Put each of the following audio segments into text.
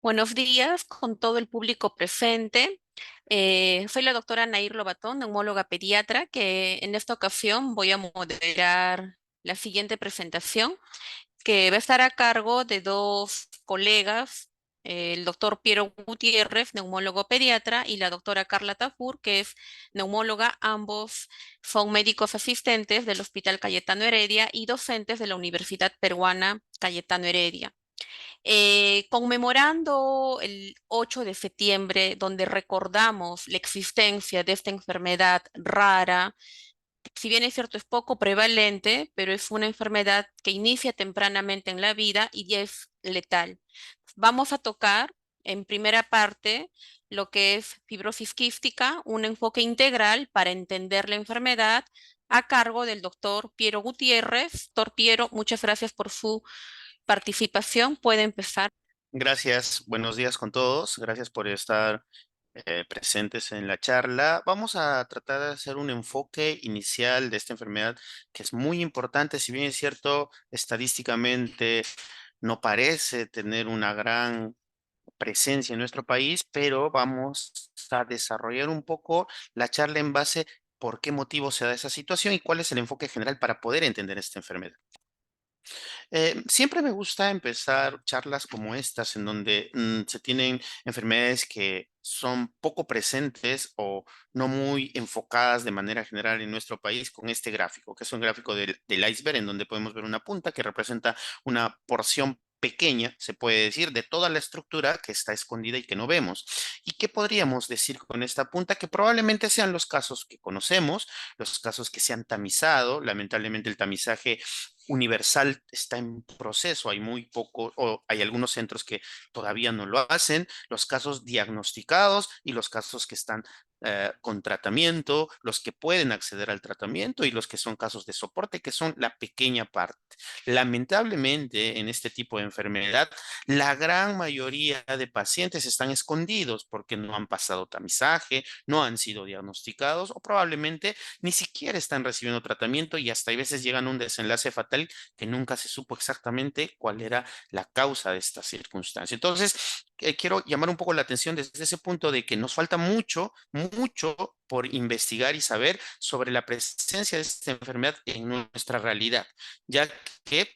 Buenos días con todo el público presente. Soy la doctora Nair Lobatón, neumóloga pediatra, que en esta ocasión voy a moderar la siguiente presentación, que va a estar a cargo de dos colegas, el doctor Piero Gutiérrez, neumólogo pediatra, y la doctora Carla Tafur, que es neumóloga. Ambos son médicos asistentes del Hospital Cayetano Heredia y docentes de la Universidad Peruana Cayetano Heredia. Conmemorando el 8 de septiembre, donde recordamos la existencia de esta enfermedad rara. Si bien es cierto, es poco prevalente, pero es una enfermedad que inicia tempranamente en la vida y ya es letal. Vamos a tocar en primera parte lo que es fibrosis quística, un enfoque integral para entender la enfermedad, a cargo del doctor Piero Gutiérrez. Doctor Piero, muchas gracias por su participación. Puede empezar. Gracias, buenos días con todos. Gracias por estar presentes en la charla. Vamos a tratar de hacer un enfoque inicial de esta enfermedad que es muy importante. Si bien es cierto, estadísticamente no parece tener una gran presencia en nuestro país, pero vamos a desarrollar un poco la charla en base por qué motivo se da esa situación y cuál es el enfoque general para poder entender esta enfermedad. Siempre me gusta empezar charlas como estas, en donde se tienen enfermedades que son poco presentes o no muy enfocadas de manera general en nuestro país con este gráfico, que es un gráfico del iceberg, en donde podemos ver una punta que representa una porción pequeña, se puede decir, de toda la estructura que está escondida y que no vemos. ¿Y qué podríamos decir con esta punta? Que probablemente sean los casos que conocemos, los casos que se han tamizado. Lamentablemente el tamizaje universal está en proceso, hay muy poco, o hay algunos centros que todavía no lo hacen, los casos diagnosticados y los casos que están con tratamiento, los que pueden acceder al tratamiento y los que son casos de soporte, que son la pequeña parte. Lamentablemente, en este tipo de enfermedad, la gran mayoría de pacientes están escondidos porque no han pasado tamizaje, no han sido diagnosticados o probablemente ni siquiera están recibiendo tratamiento y hasta a veces llegan a un desenlace fatal que nunca se supo exactamente cuál era la causa de esta circunstancia. Entonces, quiero llamar un poco la atención desde ese punto de que nos falta mucho, mucho por investigar y saber sobre la presencia de esta enfermedad en nuestra realidad, ya que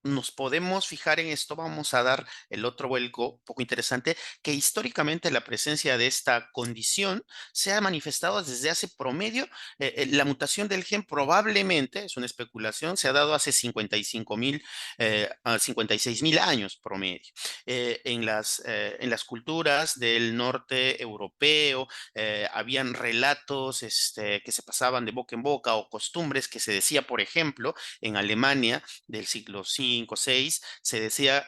nos podemos fijar en esto, vamos a dar el otro vuelco un poco interesante, que históricamente la presencia de esta condición se ha manifestado desde hace promedio. La mutación del gen probablemente, es una especulación, se ha dado hace 55.000 a 56.000 años promedio. En las culturas del norte europeo habían relatos que se pasaban de boca en boca o costumbres que se decía, por ejemplo, en Alemania del siglo V, VI, se decía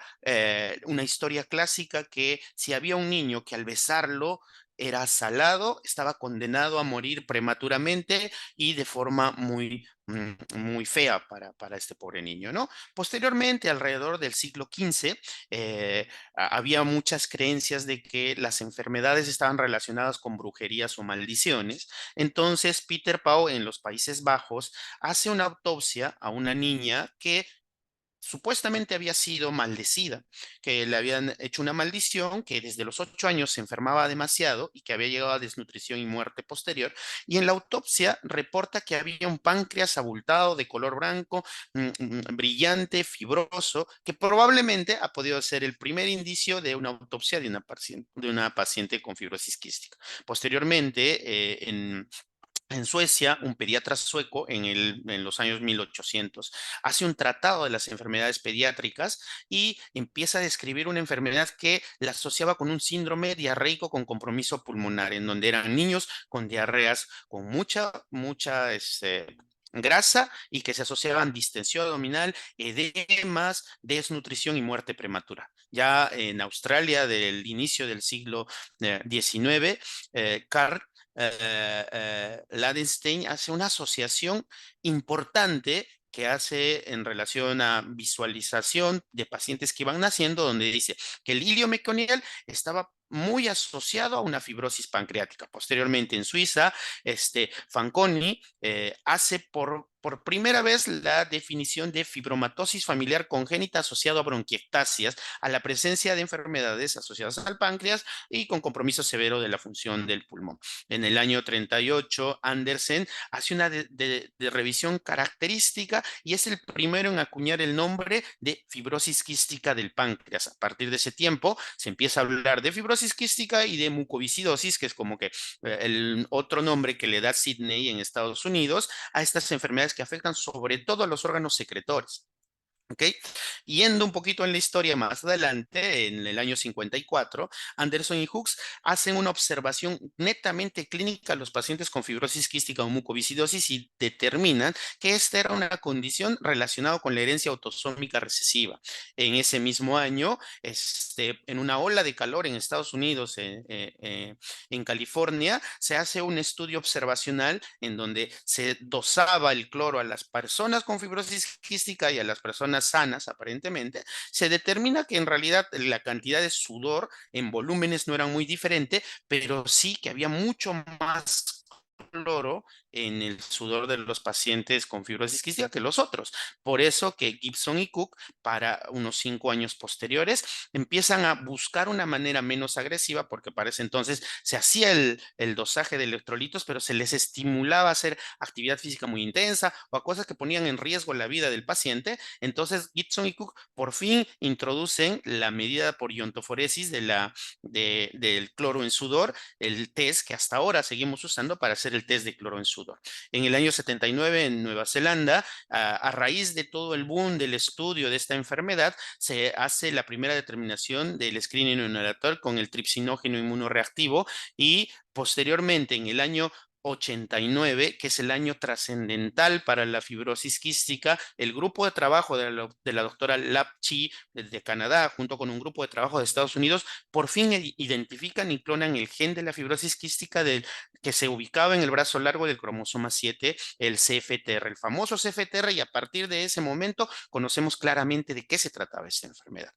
una historia clásica que si había un niño que al besarlo era salado, estaba condenado a morir prematuramente y de forma muy fea para este pobre niño, ¿no? Posteriormente, alrededor del siglo XV, había muchas creencias de que las enfermedades estaban relacionadas con brujerías o maldiciones. Entonces, Peter Pau en los Países Bajos hace una autopsia a una niña que supuestamente había sido maldecida, que le habían hecho una maldición, que desde los 8 años se enfermaba demasiado y que había llegado a desnutrición y muerte posterior. Y en la autopsia reporta que había un páncreas abultado de color blanco, brillante, fibroso, que probablemente ha podido ser el primer indicio de una autopsia de una paciente con fibrosis quística. Posteriormente, en Suecia, un pediatra sueco en los años 1800 hace un tratado de las enfermedades pediátricas y empieza a describir una enfermedad que la asociaba con un síndrome diarreico con compromiso pulmonar, en donde eran niños con diarreas con mucha grasa y que se asociaban distensión abdominal, edemas, desnutrición y muerte prematura. Ya en Australia, del inicio del siglo XIX, Carl Ladenstein hace una asociación importante que hace en relación a visualización de pacientes que iban naciendo, donde dice que el hilio meconial estaba muy asociado a una fibrosis pancreática. Posteriormente en Suiza, Fanconi hace por por primera vez la definición de fibromatosis familiar congénita asociado a bronquiectasias, a la presencia de enfermedades asociadas al páncreas y con compromiso severo de la función del pulmón. En el año 38, Andersen hace una de revisión característica y es el primero en acuñar el nombre de fibrosis quística del páncreas. A partir de ese tiempo se empieza a hablar de fibrosis quística y de mucoviscidosis, que es como que el otro nombre que le da Sydney en Estados Unidos a estas enfermedades que afectan sobre todo a los órganos secretores. ¿Ok? Yendo un poquito en la historia más adelante, en el año 54, Anderson y Hooks hacen una observación netamente clínica a los pacientes con fibrosis quística o mucoviscidosis y determinan que esta era una condición relacionada con la herencia autosómica recesiva. En ese mismo año, en una ola de calor en Estados Unidos, en California, se hace un estudio observacional en donde se dosaba el cloro a las personas con fibrosis quística y a las personas sanas, aparentemente. Se determina que en realidad la cantidad de sudor en volúmenes no era muy diferente, pero sí que había mucho más cloro en el sudor de los pacientes con fibrosis quística que los otros. Por eso que Gibson y Cook, para unos 5 años posteriores, empiezan a buscar una manera menos agresiva, porque para ese entonces se hacía el dosaje de electrolitos, pero se les estimulaba a hacer actividad física muy intensa o a cosas que ponían en riesgo la vida del paciente. Entonces, Gibson y Cook por fin introducen la medida por iontoforesis del cloro en sudor, el test que hasta ahora seguimos usando para hacer el test de cloro en sudor. En el año 79, en Nueva Zelanda, a raíz de todo el boom del estudio de esta enfermedad, se hace la primera determinación del screening neonatal con el tripsinógeno inmunoreactivo y posteriormente, en el año 89, que es el año trascendental para la fibrosis quística, el grupo de trabajo de la doctora Lap Chi de Canadá, junto con un grupo de trabajo de Estados Unidos, por fin identifican y clonan el gen de la fibrosis quística que se ubicaba en el brazo largo del cromosoma 7, el CFTR, el famoso CFTR, y a partir de ese momento conocemos claramente de qué se trataba esta enfermedad.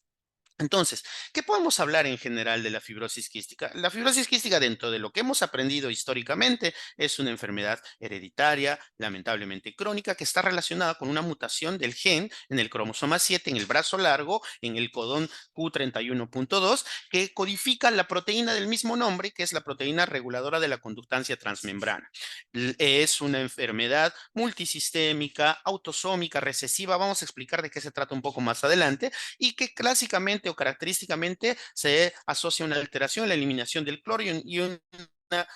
Entonces, ¿qué podemos hablar en general de la fibrosis quística? La fibrosis quística, dentro de lo que hemos aprendido históricamente, es una enfermedad hereditaria, lamentablemente crónica, que está relacionada con una mutación del gen en el cromosoma 7, en el brazo largo, en el codón Q31.2, que codifica la proteína del mismo nombre, que es la proteína reguladora de la conductancia transmembrana. Es una enfermedad multisistémica, autosómica, recesiva. Vamos a explicar de qué se trata un poco más adelante y que clásicamente o característicamente se asocia a una alteración, la eliminación del cloro y una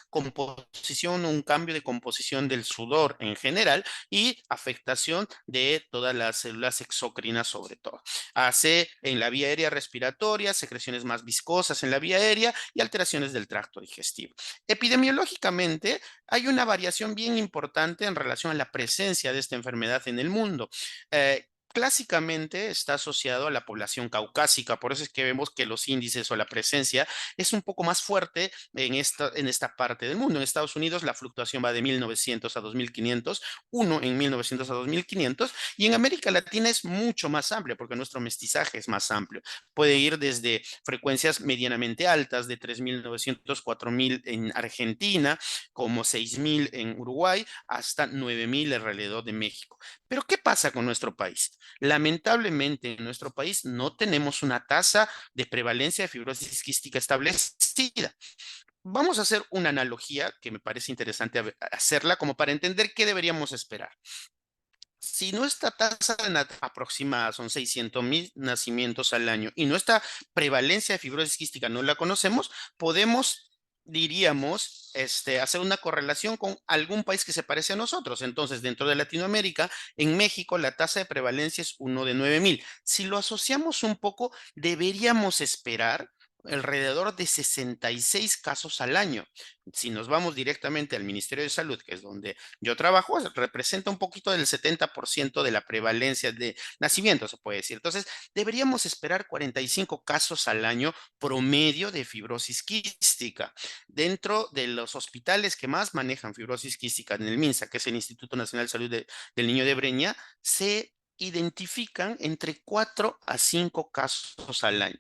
composición, un cambio de composición del sudor en general y afectación de todas las células exocrinas sobre todo. Hace en la vía aérea respiratoria, secreciones más viscosas en la vía aérea y alteraciones del tracto digestivo. Epidemiológicamente hay una variación bien importante en relación a la presencia de esta enfermedad en el mundo. Clásicamente está asociado a la población caucásica, por eso es que vemos que los índices o la presencia es un poco más fuerte en esta parte del mundo. En Estados Unidos la fluctuación va de 1900 a 2500, uno en 1900 a 2500, y en América Latina es mucho más amplio porque nuestro mestizaje es más amplio. Puede ir desde frecuencias medianamente altas de 3900, 4000 en Argentina, como 6000 en Uruguay, hasta 9000 alrededor de México. Pero ¿qué pasa con nuestro país? Lamentablemente, en nuestro país no tenemos una tasa de prevalencia de fibrosis quística establecida. Vamos a hacer una analogía que me parece interesante hacerla como para entender qué deberíamos esperar. Si nuestra tasa de aproximada son 600,000 nacimientos al año y nuestra prevalencia de fibrosis quística no la conocemos, podemos, diríamos, hacer una correlación con algún país que se parece a nosotros. Entonces, dentro de Latinoamérica, en México, la tasa de prevalencia es uno de 9,000. Si lo asociamos un poco, deberíamos esperar alrededor de 66 casos al año. Si nos vamos directamente al Ministerio de Salud, que es donde yo trabajo, representa un poquito del 70% de la prevalencia de nacimiento, se puede decir. Entonces, deberíamos esperar 45 casos al año promedio de fibrosis quística. Dentro de los hospitales que más manejan fibrosis quística en el MINSA, que es el Instituto Nacional de Salud del Niño de Breña, se identifican entre 4 a 5 casos al año.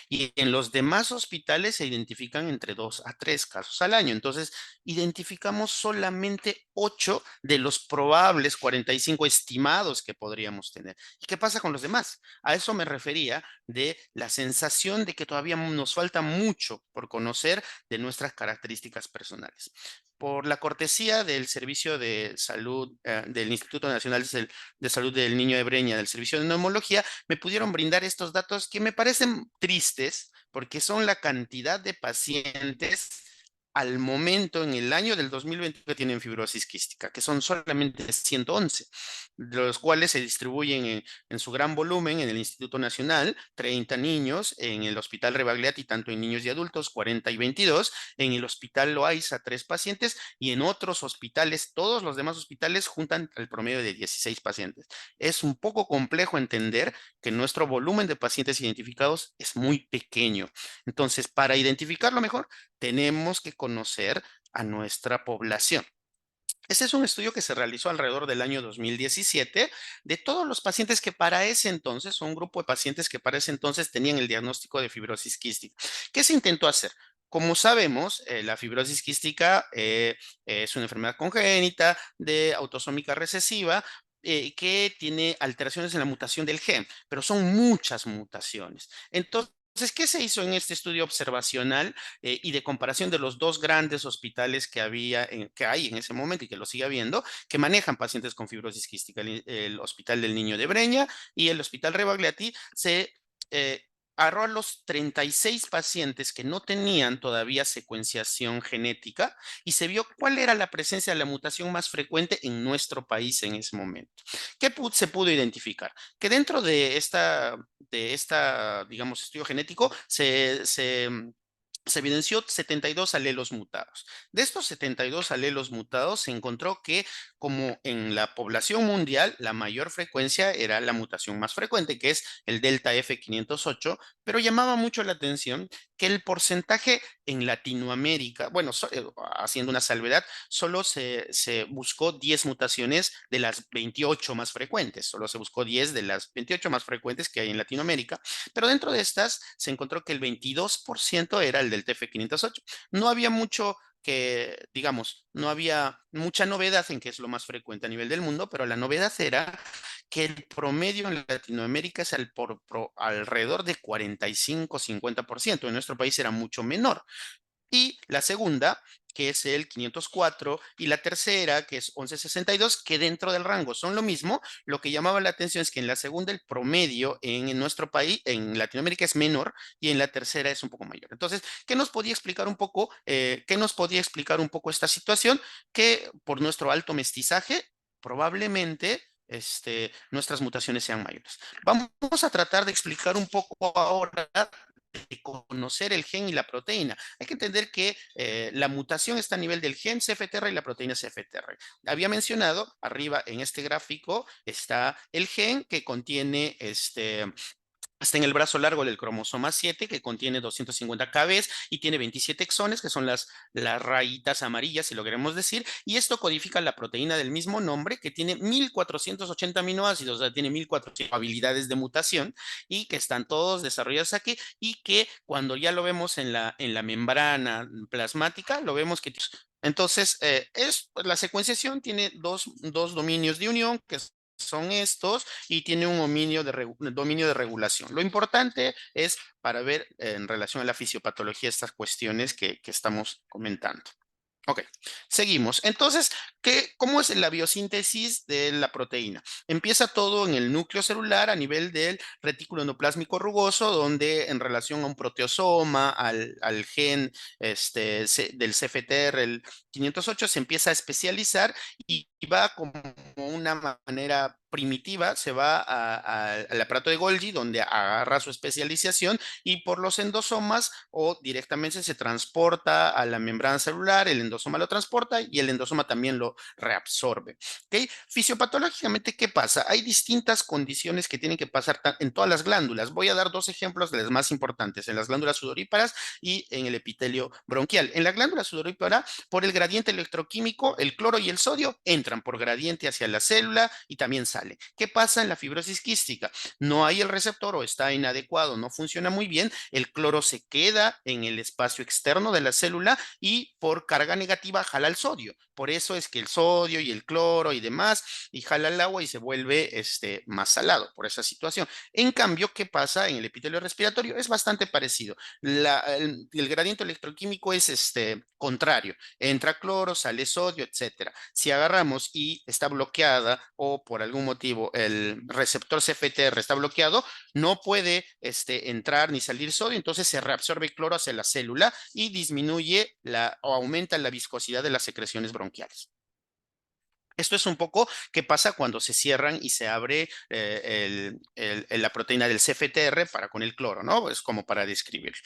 Y en los demás hospitales se identifican entre 2 a 3 casos al año. Entonces, identificamos solamente 8 de los probables 45 estimados que podríamos tener. ¿Y qué pasa con los demás? A eso me refería de la sensación de que todavía nos falta mucho por conocer de nuestras características personales. Por la cortesía del Servicio de Salud del Instituto Nacional de Salud del Niño de Breña, del Servicio de Neumología, me pudieron brindar estos datos que me parecen tristes porque son la cantidad de pacientes al momento en el año del 2020 que tienen fibrosis quística, que son solamente 111, de los cuales se distribuyen en su gran volumen en el Instituto Nacional, 30 niños, en el Hospital Rebagliati, tanto en niños y adultos, 40 y 22, en el Hospital Loaiza, 3 pacientes, y en otros hospitales, todos los demás hospitales juntan el promedio de 16 pacientes. Es un poco complejo entender que nuestro volumen de pacientes identificados es muy pequeño. Entonces, para identificarlo mejor, tenemos que conocer a nuestra población. Este es un estudio que se realizó alrededor del año 2017 de todos los pacientes que para ese entonces, un grupo de pacientes que para ese entonces tenían el diagnóstico de fibrosis quística. ¿Qué se intentó hacer? Como sabemos, la fibrosis quística es una enfermedad congénita de autosómica recesiva que tiene alteraciones en la mutación del gen, pero son muchas mutaciones. Entonces, ¿qué se hizo en este estudio observacional y de comparación de los dos grandes hospitales que que hay en ese momento y que lo sigue habiendo, que manejan pacientes con fibrosis quística, el Hospital del Niño de Breña y el Hospital Rebagliati? Se eh, agarró a los 36 pacientes que no tenían todavía secuenciación genética y se vio cuál era la presencia de la mutación más frecuente en nuestro país en ese momento. ¿Qué se pudo identificar? Que dentro de esta, digamos, estudio genético se evidenció 72 alelos mutados. De estos 72 alelos mutados se encontró que, como en la población mundial, la mayor frecuencia era la mutación más frecuente, que es el delta F508, pero llamaba mucho la atención que el porcentaje en Latinoamérica, bueno, haciendo una salvedad, solo se buscó 10 mutaciones de las 28 más frecuentes, solo se buscó 10 de las 28 más frecuentes que hay en Latinoamérica, pero dentro de estas se encontró que el 22% era el del TF508. No había mucho que, digamos, no había mucha novedad en qué es lo más frecuente a nivel del mundo, pero la novedad era que el promedio en Latinoamérica es alrededor de 45-50%. En nuestro país era mucho menor. Y la segunda, que es el 504, y la tercera, que es 1162, que dentro del rango son lo mismo. Lo que llamaba la atención es que en la segunda el promedio en nuestro país, en Latinoamérica, es menor y en la tercera es un poco mayor. Entonces, ¿qué nos podía explicar un poco, esta situación? Que por nuestro alto mestizaje, probablemente nuestras mutaciones sean mayores. Vamos a tratar de explicar un poco ahora de conocer el gen y la proteína. Hay que entender que la mutación está a nivel del gen CFTR y la proteína CFTR. Había mencionado, arriba en este gráfico está el gen que contiene está en el brazo largo del cromosoma 7, que contiene 250 kbs y tiene 27 exones, que son las rayitas amarillas, si lo queremos decir, y esto codifica la proteína del mismo nombre, que tiene 1480 aminoácidos, o sea, tiene 1400 habilidades de mutación, y que están todos desarrollados aquí, y que cuando ya lo vemos en la membrana plasmática, lo vemos que... Entonces, la secuenciación tiene dos dominios de unión, que son estos, y tiene un dominio de regulación. Lo importante es para ver en relación a la fisiopatología estas cuestiones que estamos comentando. Ok, seguimos. Entonces, ¿cómo es la biosíntesis de la proteína? Empieza todo en el núcleo celular a nivel del retículo endoplásmico rugoso, donde en relación a un proteosoma, al gen del CFTR, el 508, se empieza a especializar y va como una manera primitiva, se va al aparato de Golgi, donde agarra su especialización y por los endosomas o directamente se transporta a la membrana celular, el endosoma lo transporta y el endosoma también lo reabsorbe. ¿Okay? Fisiopatológicamente, ¿qué pasa? Hay distintas condiciones que tienen que pasar en todas las glándulas. Voy a dar dos ejemplos de las más importantes, en las glándulas sudoríparas y en el epitelio bronquial. En la glándula sudorípara, por el gradiente electroquímico, el cloro y el sodio entran por gradiente hacia la célula y también salen. sale. ¿Qué pasa en la fibrosis quística? No hay el receptor o está inadecuado, no funciona muy bien, el cloro se queda en el espacio externo de la célula y por carga negativa jala el sodio. Por eso es que el sodio y el cloro y demás, y jala el agua y se vuelve más salado por esa situación. En cambio, ¿qué pasa en el epitelio respiratorio? Es bastante parecido. El gradiente electroquímico es contrario. Entra cloro, sale sodio, etcétera. Si agarramos y está bloqueada o por algún motivo el receptor CFTR está bloqueado, no puede entrar ni salir sodio, entonces se reabsorbe cloro hacia la célula y disminuye o aumenta la viscosidad de las secreciones bronquiales. Esto es un poco qué pasa cuando se cierran y se abre la proteína del CFTR para con el cloro, ¿no? Es como para describirlo.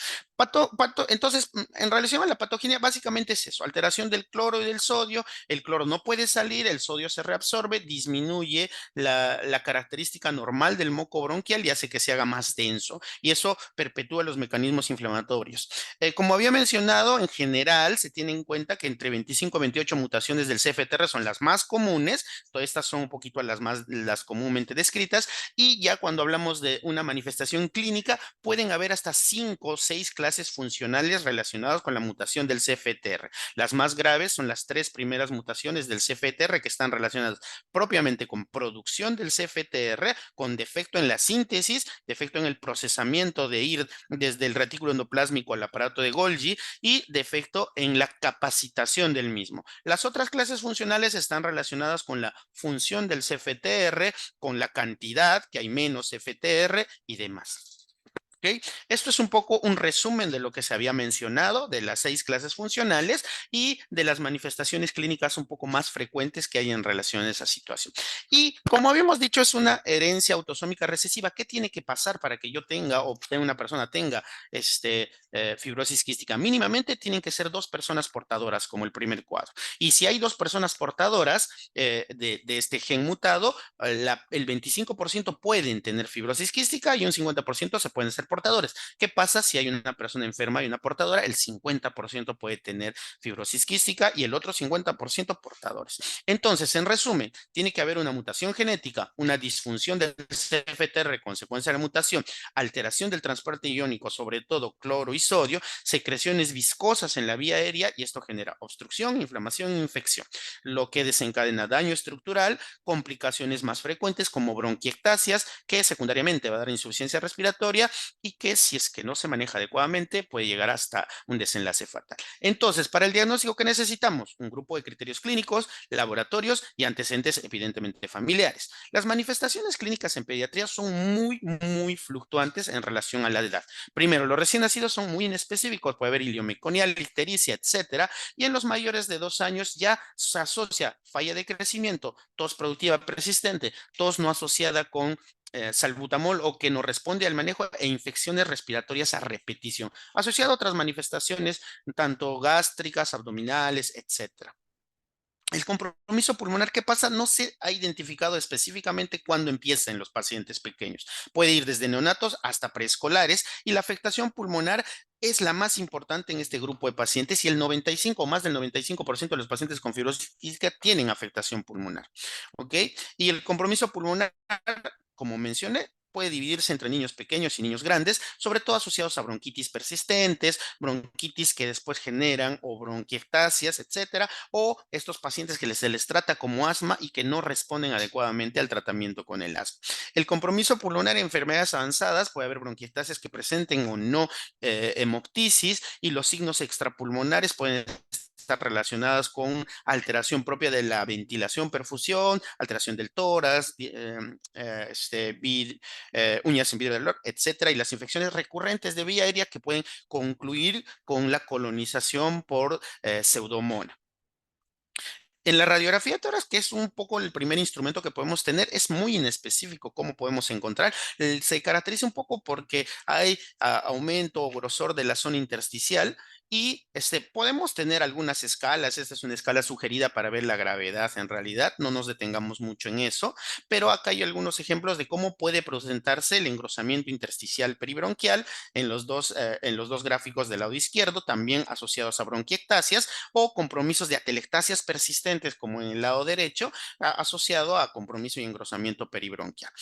Entonces, en relación a la patogenia, básicamente es eso, alteración del cloro y del sodio, el cloro no puede salir, el sodio se reabsorbe, disminuye la característica normal del moco bronquial y hace que se haga más denso, y eso perpetúa los mecanismos inflamatorios. Como había mencionado, en general se tiene en cuenta que entre 25 y 28 mutaciones del CFTR son las más comunes, todas estas son un poquito las comúnmente descritas, y ya cuando hablamos de una manifestación clínica, pueden haber hasta 5 o 6 clases funcionales relacionadas con la mutación del CFTR. Las más graves son las 3 primeras mutaciones del CFTR que están relacionadas propiamente con producción del CFTR, con defecto en la síntesis, defecto en el procesamiento de ir desde el retículo endoplásmico al aparato de Golgi y defecto en la capacitación del mismo. Las otras clases funcionales están relacionadas con la función del CFTR, con la cantidad, que hay menos CFTR y demás. ¿Okay? Esto es un poco un resumen de lo que se había mencionado, de las 6 clases funcionales y de las manifestaciones clínicas un poco más frecuentes que hay en relación a esa situación. Y como habíamos dicho, es una herencia autosómica recesiva. ¿Qué tiene que pasar para que yo tenga o una persona tenga fibrosis quística? Mínimamente tienen que ser 2 personas portadoras como el primer cuadro. Y si hay 2 personas portadoras de este gen mutado, el 25% pueden tener fibrosis quística y un 50% se pueden ser portadores. ¿Qué pasa si hay una persona enferma y una portadora? El 50% puede tener fibrosis quística y el otro 50% portadores. Entonces, en resumen, tiene que haber una mutación genética, una disfunción del CFTR consecuencia de la mutación, alteración del transporte iónico, sobre todo cloro y sodio, secreciones viscosas en la vía aérea, y esto genera obstrucción, inflamación e infección, lo que desencadena daño estructural, complicaciones más frecuentes como bronquiectasias, que secundariamente va a dar insuficiencia respiratoria y que si es que no se maneja adecuadamente puede llegar hasta un desenlace fatal. Entonces, para el diagnóstico, ¿qué necesitamos? Un grupo de criterios clínicos, laboratorios y antecedentes evidentemente familiares. Las manifestaciones clínicas en pediatría son muy fluctuantes en relación a la edad. Primero, los recién nacidos son muy inespecíficos, puede haber iliomeconial, ictericia, etcétera, y en los mayores de 2 años ya se asocia falla de crecimiento, tos productiva persistente, tos no asociada con salbutamol o que no responde al manejo e infecciones respiratorias a repetición, asociado a otras manifestaciones, tanto gástricas, abdominales, etcétera. El compromiso pulmonar, ¿qué pasa? No se ha identificado específicamente cuándo empieza en los pacientes pequeños. Puede ir desde neonatos hasta preescolares y la afectación pulmonar es la más importante en este grupo de pacientes y el 95 o más del 95% de los pacientes con fibrosis quística tienen afectación pulmonar. ¿Ok? Y el compromiso pulmonar, como mencioné, puede dividirse entre niños pequeños y niños grandes, sobre todo asociados a bronquitis persistentes, bronquitis que después generan o bronquiectasias, etcétera, o estos pacientes que se les trata como asma y que no responden adecuadamente al tratamiento con el asma. El compromiso pulmonar en enfermedades avanzadas, puede haber bronquiectasias que presenten o no hemoptisis, y los signos extrapulmonares pueden estar relacionadas con alteración propia de la ventilación, perfusión, alteración del tórax, uñas en vidrio del olor, etcétera, y las infecciones recurrentes de vía aérea que pueden concluir con la colonización por pseudomonas. En la radiografía de tórax, que es un poco el primer instrumento que podemos tener, es muy inespecífico cómo podemos encontrar. Se caracteriza un poco porque hay aumento o grosor de la zona intersticial y podemos tener algunas escalas. Esta es una escala sugerida para ver la gravedad en realidad. No nos detengamos mucho en eso, pero acá hay algunos ejemplos de cómo puede presentarse el engrosamiento intersticial peribronquial en los dos gráficos del lado izquierdo, también asociados a bronquiectasias o compromisos de atelectasias persistentes persistentes como en el lado derecho, asociado a compromiso y engrosamiento peribronquial.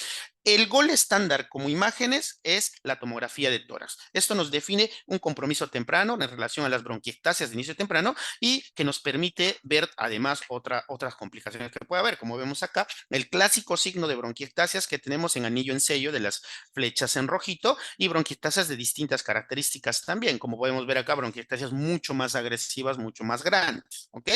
El gol estándar como imágenes es la tomografía de tórax. Esto nos define un compromiso temprano en relación a las bronquiectasias de inicio temprano y que nos permite ver además otras complicaciones que puede haber. Como vemos acá, el clásico signo de bronquiectasias que tenemos en anillo en sello de las flechas en rojito y bronquiectasias de distintas características también. Como podemos ver acá, bronquiectasias mucho más agresivas, mucho más grandes. ¿Ok?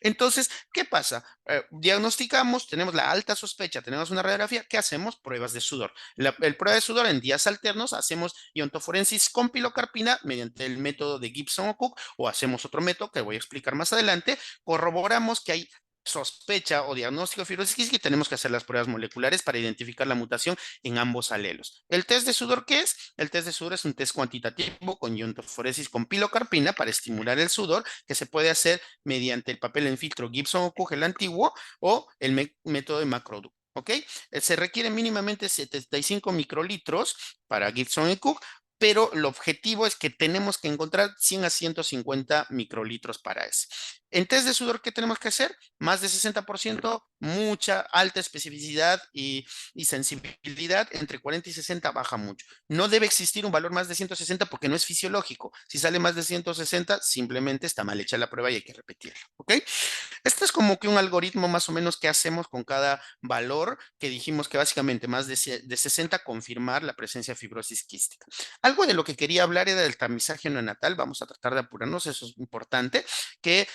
Entonces, ¿qué pasa? Diagnosticamos, tenemos la alta sospecha, tenemos una radiografía, ¿qué hacemos? Pruebas de sudor. El prueba de sudor en días alternos hacemos iontoforensis con pilocarpina mediante el método de Gibson o Cook o hacemos otro método que voy a explicar más adelante. Corroboramos que hay sospecha o diagnóstico de fibrosis quística y tenemos que hacer las pruebas moleculares para identificar la mutación en ambos alelos. ¿El test de sudor qué es? El test de sudor es un test cuantitativo con iontoforesis con pilocarpina para estimular el sudor que se puede hacer mediante el papel en filtro Gibson o Cook, el antiguo, o el método de Macroduct. ¿Ok? Se requiere mínimamente 75 microlitros para Gibson y Cook, pero el objetivo es que tenemos que encontrar 100 a 150 microlitros para eso. En test de sudor, ¿qué tenemos que hacer? Más de 60%, mucha alta especificidad y sensibilidad, entre 40 y 60 baja mucho. No debe existir un valor más de 160 porque no es fisiológico. Si sale más de 160, simplemente está mal hecha la prueba y hay que repetirla. ¿Ok? Este es como que un algoritmo más o menos que hacemos con cada valor que dijimos que básicamente más de 60 confirmar la presencia de fibrosis quística. Algo de lo que quería hablar era del tamizaje neonatal. Vamos a tratar de apurarnos, eso es importante, que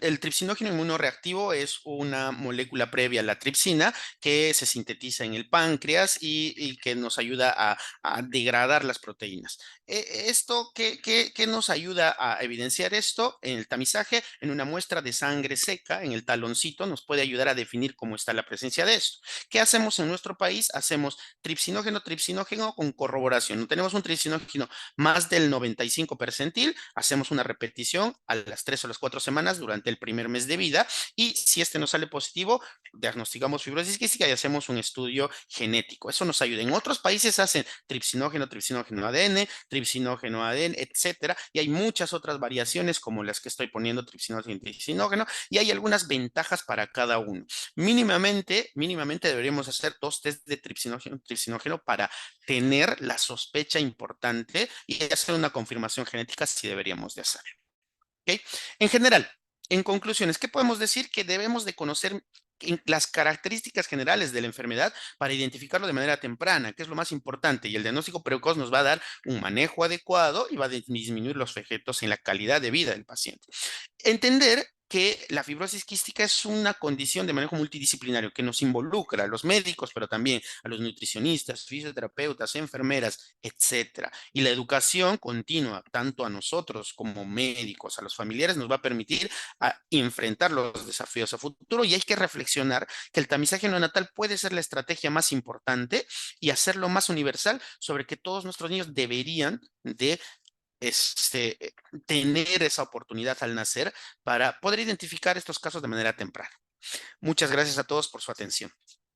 el tripsinógeno inmunoreactivo es una molécula previa a la tripsina que se sintetiza en el páncreas y que nos ayuda a degradar las proteínas. ¿Esto qué nos ayuda a evidenciar esto? En el tamizaje, en una muestra de sangre seca, en el taloncito, nos puede ayudar a definir cómo está la presencia de esto. ¿Qué hacemos en nuestro país? Hacemos tripsinógeno con corroboración. No tenemos un tripsinógeno más del 95 percentil, hacemos una repetición a las 3 o las 4 semanas durante el primer mes de vida y si este nos sale positivo, diagnosticamos fibrosis quística y hacemos un estudio genético. Eso nos ayuda. En otros países hacen tripsinógeno ADN, etcétera, y hay muchas otras variaciones como las que estoy poniendo, tripsinógeno, y hay algunas ventajas para cada uno. Mínimamente deberíamos hacer 2 test de tripsinógeno para tener la sospecha importante y hacer una confirmación genética si deberíamos de hacerlo. ¿Okay? En general, en conclusiones, ¿qué podemos decir? Que debemos de conocer las características generales de la enfermedad para identificarlo de manera temprana, que es lo más importante, y el diagnóstico precoz nos va a dar un manejo adecuado y va a disminuir los efectos en la calidad de vida del paciente. Entender que la fibrosis quística es una condición de manejo multidisciplinario que nos involucra a los médicos, pero también a los nutricionistas, fisioterapeutas, enfermeras, etcétera. Y la educación continua, tanto a nosotros como médicos, a los familiares, nos va a permitir enfrentar los desafíos a futuro y hay que reflexionar que el tamizaje neonatal puede ser la estrategia más importante y hacerlo más universal sobre que todos nuestros niños deberían de este, tener esa oportunidad al nacer para poder identificar estos casos de manera temprana. Muchas gracias a todos por su atención.